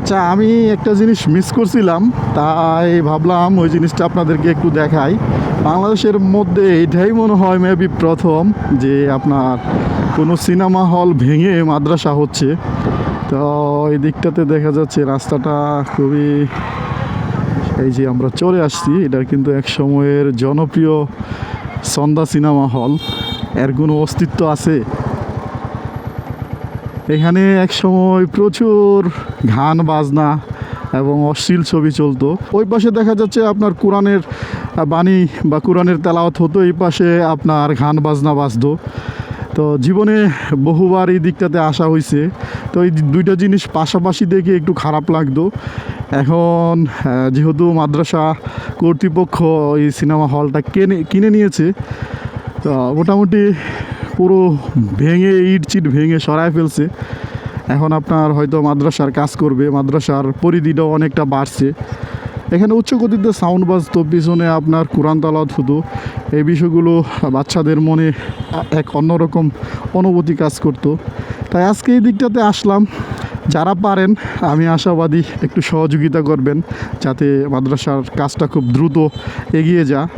আচ্ছা, আমি একটা জিনিস মিস করছিলাম, তাই ভাবলাম ওই জিনিসটা আপনাদেরকে একটু দেখাই। বাংলাদেশের মধ্যে এটাই মনে হয় মেবি প্রথম যে আপনার কোনো সিনেমা হল ভেঙে মাদ্রাসা হচ্ছে। তো এই দিকটাতে দেখা যাচ্ছে রাস্তাটা খুবই, এই যে আমরা চলে আসছি, এটা কিন্তু এক সময়ের জনপ্রিয় সন্ধ্যা সিনেমা হল। এর কোনো অস্তিত্ব আছে? এখানে এক সময় প্রচুর গান বাজনা এবং অশ্লীল ছবি চলতো। ওই পাশে দেখা যাচ্ছে আপনার কোরআনের বাণী বা কোরআনের তেলাওয়াত হতো, এই পাশে আপনার গান বাজনা বাজতো। তো জীবনে বহুবার এই দিকটাতে আসা হয়েছে, তো এই দুইটা জিনিস পাশাপাশি দেখে একটু খারাপ লাগতো। এখন যেহেতু মাদ্রাসা কর্তৃপক্ষ এই সিনেমা হলটা কিনে নিয়েছে, তো মোটামুটি পুরো ভেঙে ইট ভেঙে সরায় ফেলছে। এখন আপনার হয়তো মাদ্রাসার কাজ করবে, মাদ্রাসার পরিধিটাও অনেকটা বাড়ছে। এখানে উচ্চগতিতে সাউন্ড বাজতো, পিছনে আপনার কোরআন তালাওয়াত হতো। এই বিষয়গুলো বাচ্চাদের মনে এক অন্যরকম অনুভূতি কাজ করতো। তাই আজকে এই দিকটাতে আসলাম। যারা পারেন, আমি আশাবাদী একটু সহযোগিতা করবেন যাতে মাদ্রাসার কাজটা খুব দ্রুত এগিয়ে যায়।